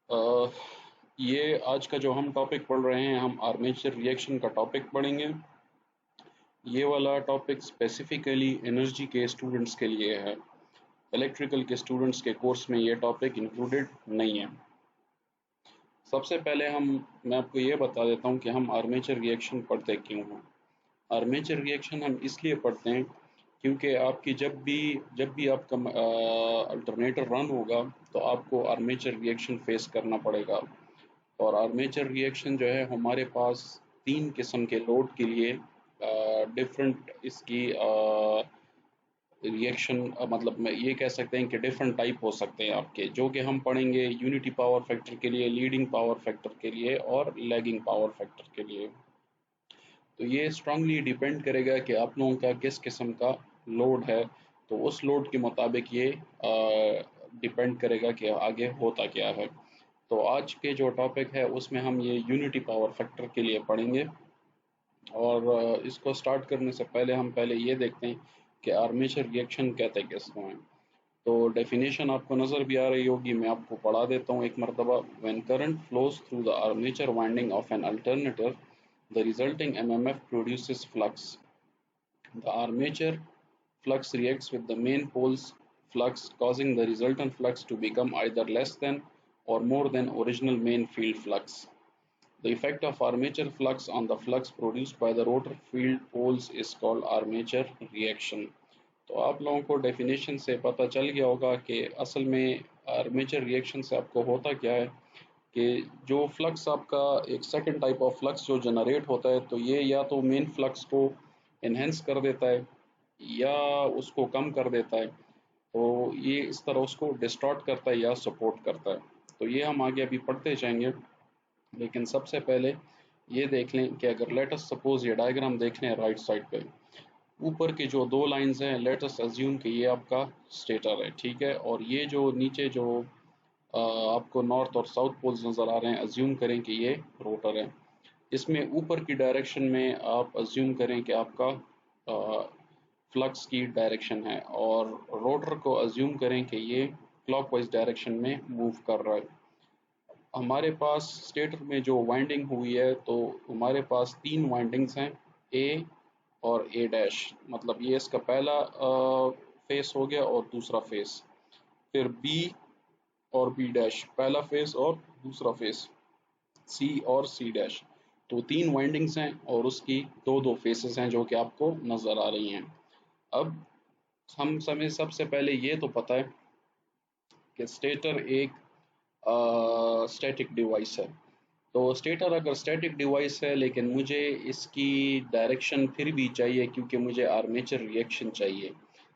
अ, ये आज का जो हम टॉपिक पढ़ रहे हैं, हम आर्मेचर रिएक्शन का टॉपिक पढ़ेंगे। ये वाला टॉपिक स्पेसिफिकली एनर्जी के स्टूडेंट्स के लिए है। इलेक्ट्रिकल के स्टूडेंट्स के कोर्स में ये टॉपिक इंक्लूडेड नहीं है। सबसे पहले मैं आपको ये बता देता हूँ कि हम आर्मेचर रिएक्शन पढ़ते क्यों हैं। आर्मेचर रिएक्शन हम इसलिए पढ़ते हैं क्योंकि आपकी जब भी आपका अल्टरनेटर रन होगा तो आपको आर्मेचर रिएक्शन फेस करना पड़ेगा। और आर्मेचर रिएक्शन जो है हमारे पास 3 किस्म के लोड के लिए डिफरेंट इसकी रिएक्शन, मतलब मैं ये कह सकते हैं कि डिफरेंट टाइप हो सकते हैं आपके, जो कि हम पढ़ेंगे यूनिटी पावर फैक्टर के लिए, लीडिंग पावर फैक्टर के लिए और लैगिंग पावर फैक्टर के लिए। तो ये स्ट्रांगली डिपेंड करेगा कि आप लोगों का किस किस्म का लोड है, तो उस लोड के मुताबिक ये डिपेंड करेगा कि आगे होता क्या है। तो आज के जो टॉपिक है उसमें हम ये यूनिटी पावर फैक्टर के लिए पढ़ेंगे। और इसको स्टार्ट करने से पहले हम पहले ये देखते हैं कि आर्मेचर रिएक्शन कहते किसको हैं। तो डेफिनेशन आपको नज़र भी आ रही होगी, मैं आपको पढ़ा देता हूँ एक मरतबा। When current flows through the armature winding of an alternator, the resulting MMF produces flux. The armature flux reacts with the main pole's flux, causing the resultant flux to become either less than or more than original main field flux. The effect of armature flux on the flux produced by the rotor field poles is called armature reaction. तो आप लोगों को definition से पता चल गया होगा कि असल में आर्मेचर रिएक्शन से आपको होता क्या है कि जो फ्लक्स आपका एक सेकंड टाइप ऑफ फ्लक्स जो जनरेट होता है, तो ये या तो मेन फ्लक्स को इन्हेंस कर देता है या उसको कम कर देता है। तो ये इस तरह उसको डिस्टॉर्ट करता है या सपोर्ट करता है। तो ये हम आगे अभी पढ़ते जाएंगे, लेकिन सबसे पहले ये देख लें कि अगर लेट अस सपोज ये डायग्राम देख लें राइट साइड पे, ऊपर की जो दो लाइंस हैं, लेट अस अज्यूम कि ये आपका स्टेटर है, ठीक है। और ये जो नीचे जो आपको नॉर्थ और साउथ पोल्स नज़र आ रहे हैं, अज्यूम करें कि ये रोटर है। इसमें ऊपर की डायरेक्शन में आप अज्यूम करें कि आपका फ्लक्स की डायरेक्शन है, और रोटर को अज्यूम करें कि ये क्लॉकवाइज डायरेक्शन में मूव कर रहा है। हमारे पास स्टेटर में जो वाइंडिंग हुई है, तो हमारे पास 3 वाइंडिंग्स हैं, ए और ए डैश, मतलब ये इसका पहला फेस हो गया और दूसरा फेस। फिर बी और बी डैश, पहला फेस और दूसरा फेस, सी और सी डैश। तो 3 वाइंडिंग्स हैं और उसकी दो दो फेसेस हैं जो कि आपको नज़र आ रही हैं। अब हम समय सबसे पहले ये तो पता है कि स्टेटर एक स्टैटिक डिवाइस है। तो स्टेटर अगर स्टैटिक डिवाइस है, लेकिन मुझे इसकी डायरेक्शन फिर भी चाहिए क्योंकि मुझे आर्मेचर रिएक्शन चाहिए।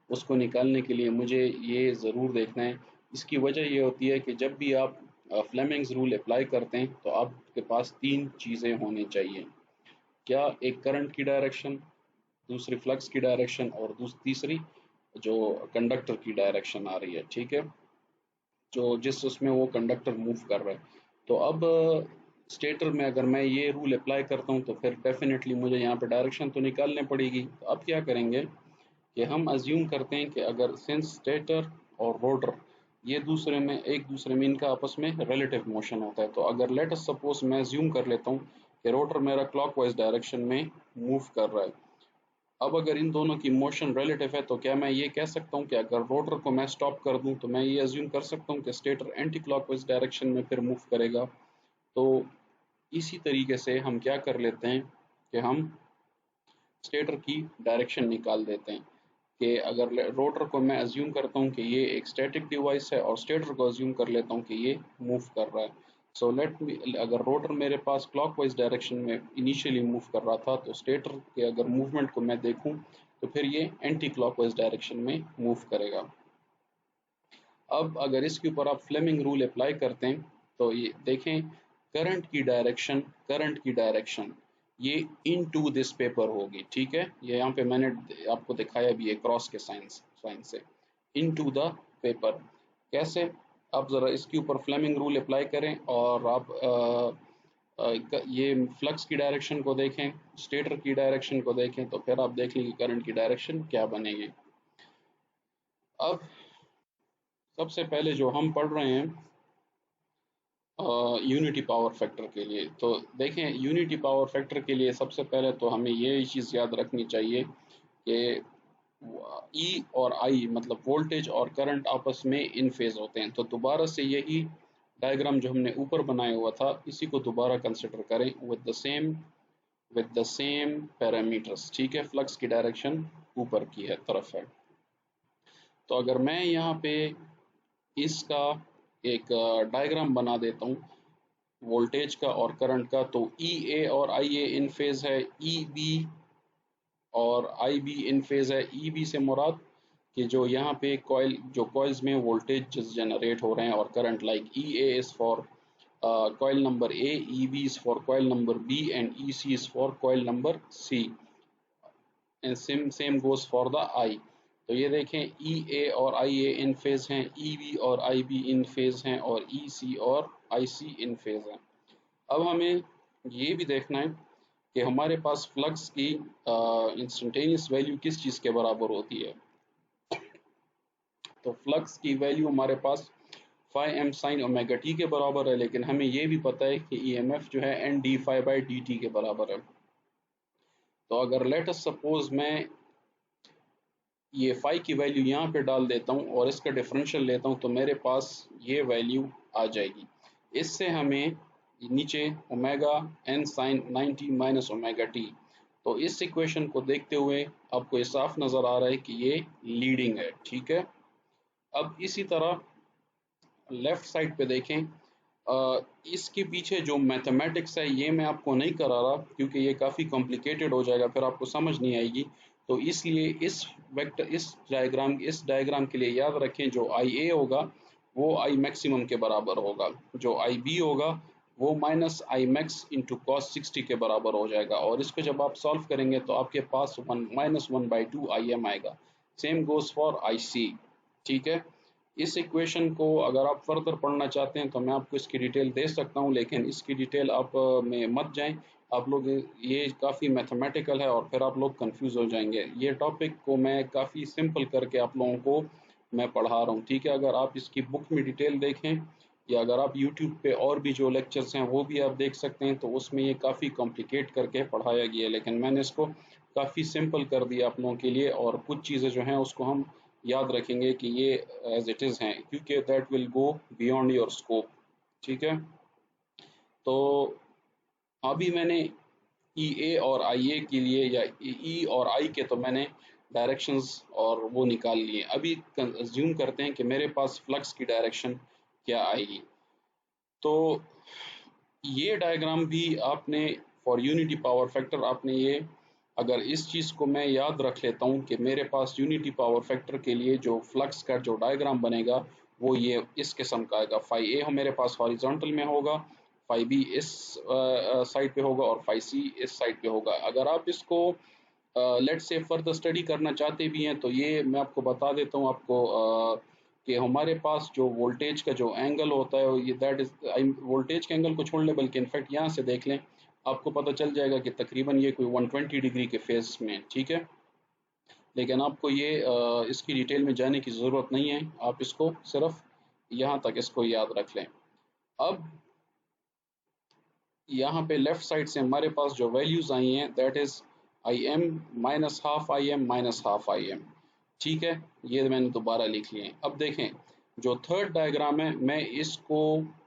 उसको निकालने के लिए मुझे ये ज़रूर देखना है। इसकी वजह ये होती है कि जब भी आप फ्लेमिंग्स रूल अप्लाई करते हैं तो आपके पास 3 चीज़ें होनी चाहिए। क्या? एक करंट की डायरेक्शन, दूसरी फ्लक्स की डायरेक्शन और तीसरी जो कंडक्टर की डायरेक्शन आ रही है, ठीक है, जो जिस उसमें वो कंडक्टर मूव कर रहा है। तो अब स्टेटर में अगर मैं ये रूल अप्लाई करता हूँ तो फिर डेफिनेटली मुझे यहाँ पे डायरेक्शन तो निकालनी पड़ेगी। तो अब क्या करेंगे कि हम अज्यूम करते हैं कि अगर सिंस स्टेटर और रोटर ये दूसरे में एक दूसरे में इनका आपस में रिलेटिव मोशन होता है, तो अगर लेट अस सपोज मैं अज्यूम कर लेता हूँ कि रोटर मेरा क्लॉकवाइज डायरेक्शन में मूव कर रहा है। अब अगर इन दोनों की मोशन रिलेटिव है, तो क्या मैं ये कह सकता हूँ कि अगर रोटर को मैं स्टॉप कर दूं तो मैं ये अज्यूम कर सकता हूँ कि स्टेटर एंटी क्लॉकवाइज डायरेक्शन में फिर मूव करेगा। तो इसी तरीके से हम क्या कर लेते हैं कि हम स्टेटर की डायरेक्शन निकाल देते हैं कि अगर रोटर को मैं अज्यूम करता हूँ कि ये एक स्टैटिक डिवाइस है और स्टेटर को अज्यूम कर लेता हूँ कि ये मूव कर रहा है। सो लेट मी, अगर रोटर मेरे पास क्लॉकवाइज डायरेक्शन में इनिशियली मूव कर रहा था, तो स्टेटर के अगर मूवमेंट को मैं देखूं तो फिर ये एंटी क्लॉकवाइज डायरेक्शन में मूव करेगा। अब अगर इसके ऊपर आप फ्लेमिंग रूल अप्लाई करते हैं तो ये देखें, करंट की डायरेक्शन ये इन टू दिस पेपर होगी, ठीक है। ये यहाँ पे मैंने आपको दिखाया भी है क्रॉस के साइन से, इन टू द पेपर। कैसे? आप ज़रा इसके ऊपर फ्लेमिंग रूल अप्लाई करें और आप ये फ्लक्स की डायरेक्शन को देखें, स्टेटर की डायरेक्शन को देखें, तो फिर आप देख लें कि करंट की डायरेक्शन क्या बनेगी। अब सबसे पहले जो हम पढ़ रहे हैं, यूनिटी पावर फैक्टर के लिए। तो देखें, यूनिटी पावर फैक्टर के लिए सबसे पहले तो हमें ये चीज़ याद रखनी चाहिए कि ई और आई मतलब वोल्टेज और करंट आपस में इन फेज होते हैं। तो दोबारा से यही डायग्राम जो हमने ऊपर बनाया हुआ था इसी को दोबारा कंसिडर करें विद द सेम पैरामीटर्स। ठीक है, फ्लक्स की डायरेक्शन ऊपर की है तरफ है। तो अगर मैं यहाँ पे इसका एक डायग्राम बना देता हूँ वोल्टेज का और करंट का, तो ई ए और आई ए इन फेज है, ई बी और आई बी इन फेज है। ई बी से मुराद कि जो यहाँ पे कॉइल्स में वोल्टेज जनरेट हो रहे हैं, और current like E A is for coil number A, EB is for coil number B, and EC is for coil number C, and same goes for the I। तो ये देखें, EA और IA इन phase हैं, EB और IB इन phase हैं, और EC और IC इन phase हैं। अब हमें ये भी देखना है कि हमारे पास फ्लक्स की इंस्टेंटेनियस वैल्यू किस चीज़ के बराबर होती है। तो फ्लक्स की वैल्यू हमारे पास phi M sine omega T के बराबर है, लेकिन हमें ये भी पता है कि ईएमएफ जो है N D phi by D T के बराबर है। तो अगर लेट अस सपोज मैं ये फाई की वैल्यू यहाँ पे डाल देता हूँ और इसका डिफरेंशियल लेता हूँ, तो मेरे पास ये वैल्यू आ जाएगी। इससे हमें नीचे omega N sine 90 minus omega T. तो इस इक्वेशन को देखते हुए आपको ये साफ नज़र आ रहा है कि ये लीडिंग है। ठीक है, अब इसी तरह लेफ्ट साइड पे देखें, इसके पीछे जो मैथमेटिक्स है ये मैं आपको नहीं करा रहा क्योंकि ये काफ़ी कॉम्प्लिकेटेड हो जाएगा, फिर आपको समझ नहीं आएगी। तो इसलिए इस डायग्राम के लिए याद रखें, जो आई ए होगा वो आई मैक्सिमम के बराबर होगा, जो आई बी होगा वो minus I max into cos 60 के बराबर हो जाएगा, और इसको जब आप सॉल्व करेंगे तो आपके पास -1/2 आई एम आएगा। सेम गोज फॉर आई सी। ठीक है, इस इक्वेशन को अगर आप फर्दर पढ़ना चाहते हैं तो मैं आपको इसकी डिटेल दे सकता हूं, लेकिन इसकी डिटेल आप में मत जाएं। आप लोग, ये काफ़ी मैथमेटिकल है और फिर आप लोग कंफ्यूज हो जाएंगे। ये टॉपिक को मैं काफ़ी सिंपल करके आप लोगों को मैं पढ़ा रहा हूँ। ठीक है, अगर आप इसकी बुक में डिटेल देखें या अगर आप यूट्यूब पे और भी जो लेक्चर्स हैं वो भी आप देख सकते हैं, तो उसमें ये काफ़ी कॉम्प्लिकेट करके पढ़ाया गया है, लेकिन मैंने इसको काफ़ी सिंपल कर दिया आप लोगों के लिए, और कुछ चीज़ें जो हैं उसको हम याद रखेंगे कि ये एज इट इज़ हैं, क्योंकि that will go beyond your scope. ठीक है, तो अभी मैंने ई ए और आई ए के लिए या ई और आई के तो मैंने डायरेक्शंस और वो निकाल लिए। अभी अज्यूम करते हैं कि मेरे पास फ्लक्स की डायरेक्शन क्या आएगी। तो ये डायग्राम भी आपने फॉर यूनिटी पावर फैक्टर आपने ये, अगर इस चीज़ को मैं याद रख लेता हूँ कि मेरे पास यूनिटी पावर फैक्टर के लिए जो फ्लक्स का जो डायग्राम बनेगा वो ये इस किस्म का आएगा। फाई ए मेरे पास हॉरिजॉन्टल में होगा, फाई बी इस साइड पे होगा और फाई सी इस साइड पे होगा। अगर आप इसको लेट्स से फर्दर स्टडी करना चाहते भी हैं तो ये मैं आपको बता देता हूँ आपको कि हमारे पास जो वोल्टेज का जो एंगल होता है ये दैट इज वोल्टेज के एंगल को छोड़ लें, बल्कि इनफैक्ट यहाँ से देख लें आपको पता चल जाएगा कि तकरीबन ये कोई 120 डिग्री के फेस में। ठीक है, लेकिन आपको ये इसकी डिटेल में जाने की ज़रूरत नहीं है, आप इसको सिर्फ यहाँ तक इसको याद रख लें। अब यहाँ पे लेफ्ट साइड से हमारे पास जो वैल्यूज़ आई हैं that is I am minus half I am minus half I am. ठीक है, ये मैंने दोबारा लिख लिए। अब देखें, जो थर्ड डायग्राम है मैं इसको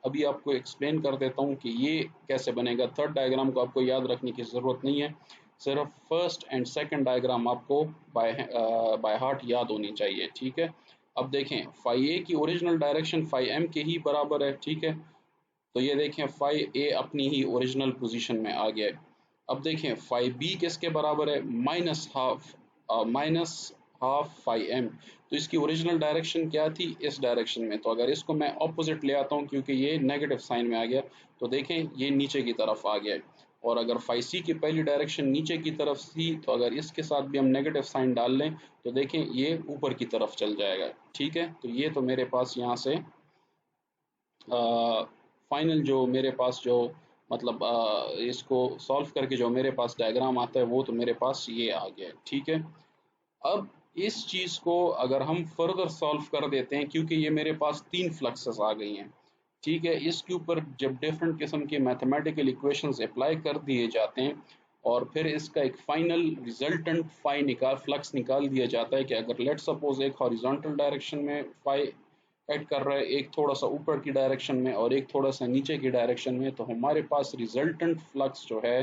अभी आपको एक्सप्लेन कर देता हूँ कि ये कैसे बनेगा। थर्ड डायग्राम को आपको याद रखने की ज़रूरत नहीं है, सिर्फ फर्स्ट एंड सेकंड डायग्राम आपको बाय हार्ट याद होनी चाहिए। ठीक है, अब देखें, फाई ए की ओरिजिनल डायरेक्शन फाई एम के ही बराबर है। ठीक है, तो ये देखें फाई ए अपनी ही ओरिजिनल पोजीशन में आ गया है। अब देखें फाई बी किसके बराबर है, माइनस हाफ फाई एम। तो इसकी ओरिजिनल डायरेक्शन क्या थी, इस डायरेक्शन में। तो अगर इसको मैं ऑपोजिट ले आता हूँ क्योंकि ये नेगेटिव साइन में आ गया, तो देखें ये नीचे की तरफ आ गया है। और अगर फाई सी की पहली डायरेक्शन नीचे की तरफ थी, तो अगर इसके साथ भी हम नेगेटिव साइन डाल लें तो देखें ये ऊपर की तरफ चल जाएगा। ठीक है, तो ये तो मेरे पास यहाँ से फाइनल जो मेरे पास जो मतलब इसको सॉल्व करके जो मेरे पास डायग्राम आता है वो तो मेरे पास ये आ गया है। ठीक है, अब इस चीज़ को अगर हम फर्दर सॉल्व कर देते हैं, क्योंकि ये मेरे पास 3 फ्लक्सेस आ गई हैं। ठीक है। इसके ऊपर जब डिफरेंट किस्म के मैथमेटिकल इक्वेशंस अप्लाई कर दिए जाते हैं और फिर इसका एक फाइनल रिजल्टेंट फ्लक्स निकाल दिया जाता है कि अगर लेट सपोज एक हॉरिजॉन्टल डायरेक्शन में फाई ऐड कर रहा है, एक थोड़ा सा ऊपर की डायरेक्शन में और एक थोड़ा सा नीचे की डायरेक्शन में, तो हमारे पास रिजल्टेंट फ्लक्स जो है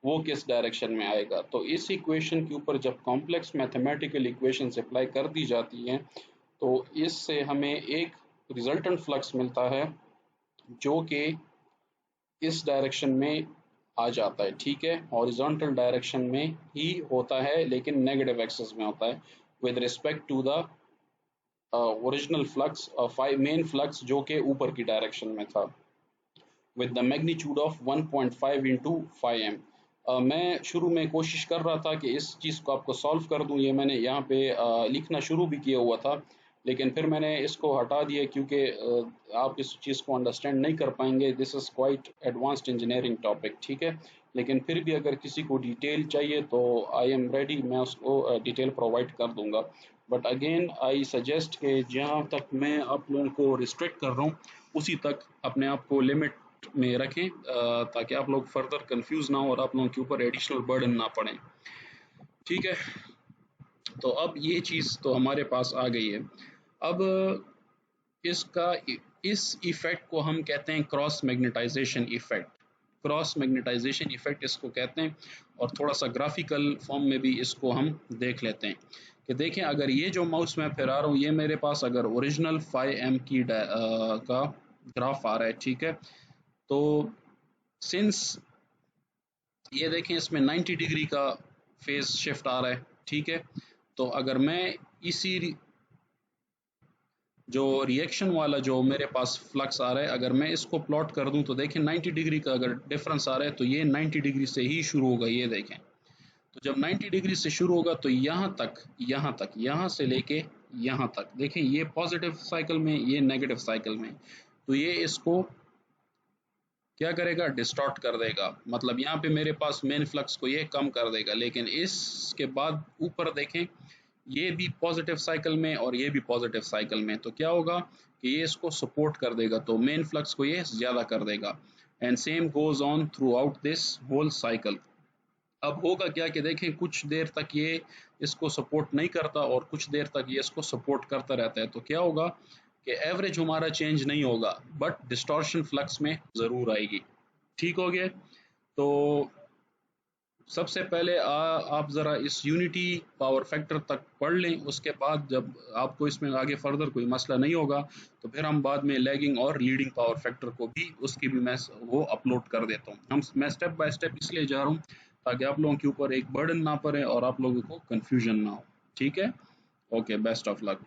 वो किस डायरेक्शन में आएगा। तो इस इक्वेशन के ऊपर जब कॉम्प्लेक्स मैथमेटिकल इक्वेशंस अप्लाई कर दी जाती हैं तो इससे हमें एक रिजल्टेंट फ्लक्स मिलता है जो कि इस डायरेक्शन में आ जाता है। ठीक है, हॉरिजॉन्टल डायरेक्शन में ही होता है लेकिन नेगेटिव एक्सिस में होता है with respect to the original flux, main flux जो कि ऊपर की डायरेक्शन में था, with the magnitude of 1.5 into 5m। मैं शुरू में कोशिश कर रहा था कि इस चीज़ को आपको सॉल्व कर दूं, ये मैंने यहाँ पे लिखना शुरू भी किया हुआ था, लेकिन फिर मैंने इसको हटा दिया क्योंकि आप इस चीज़ को अंडरस्टैंड नहीं कर पाएंगे। This is quite advanced engineering topic. ठीक है, लेकिन फिर भी अगर किसी को डिटेल चाहिए तो आई एम रेडी, मैं उसको डिटेल प्रोवाइड कर दूंगा। बट अगेन आई सजेस्ट कि जहाँ तक मैं आप लोगों को रिस्ट्रिक्ट कर रहा हूँ उसी तक अपने आप को लिमिट में रखें, ताकि आप लोग फर्दर कंफ्यूज ना हो और आप लोगों के ऊपर एडिशनल बर्डन ना पड़े। ठीक है, तो अब ये चीज़ तो हमारे पास आ गई है। अब इसका इस इफेक्ट को हम कहते हैं cross magnetisation effect. Cross magnetisation effect इसको कहते हैं, और थोड़ा सा ग्राफिकल फॉर्म में भी इसको हम देख लेते हैं कि देखें अगर ये जो माउस मैं फिरा रहा हूँ ये मेरे पास अगर ओरिजिनल 5m की का ग्राफ आ रहा है। ठीक है, तो सिंस ये देखें इसमें 90 डिग्री का फेज शिफ्ट आ रहा है। ठीक है, तो अगर मैं इसी जो रिएक्शन वाला जो मेरे पास फ्लक्स आ रहा है अगर मैं इसको प्लॉट कर दूं तो देखें 90 डिग्री का अगर डिफरेंस आ रहा है तो ये 90 डिग्री से ही शुरू होगा। ये देखें, तो जब 90 डिग्री से शुरू होगा तो यहाँ से लेके यहाँ तक देखें ये पॉजिटिव साइकिल में, ये नेगेटिव साइकिल में, तो ये इसको क्या करेगा, डिस्टॉर्ट कर देगा। मतलब यहाँ पे मेरे पास मेन फ्लक्स को ये कम कर देगा, लेकिन इसके बाद ऊपर देखें ये भी पॉजिटिव साइकिल में और ये भी पॉजिटिव साइकिल में, तो क्या होगा कि ये इसको सपोर्ट कर देगा, तो मेन फ्लक्स को ये ज्यादा कर देगा। And same goes on throughout this whole cycle. अब होगा क्या कि देखें कुछ देर तक ये इसको सपोर्ट नहीं करता और कुछ देर तक ये इसको सपोर्ट करता रहता है, तो क्या होगा कि एवरेज हमारा चेंज नहीं होगा बट डिस्टॉर्शन फ्लक्स में ज़रूर आएगी। ठीक हो गया, तो सबसे पहले आप ज़रा इस यूनिटी पावर फैक्टर तक पढ़ लें, उसके बाद जब आपको इसमें आगे फर्दर कोई मसला नहीं होगा तो फिर हम बाद में लैगिंग और लीडिंग पावर फैक्टर को भी उसकी भी मैं वो अपलोड कर देता हूँ। मैं स्टेप बाय स्टेप इसलिए जा रहा हूँ ताकि आप लोगों के ऊपर एक बर्डन ना पड़े और आप लोगों को कन्फ्यूजन ना हो। ठीक है, ओके, बेस्ट ऑफ लक।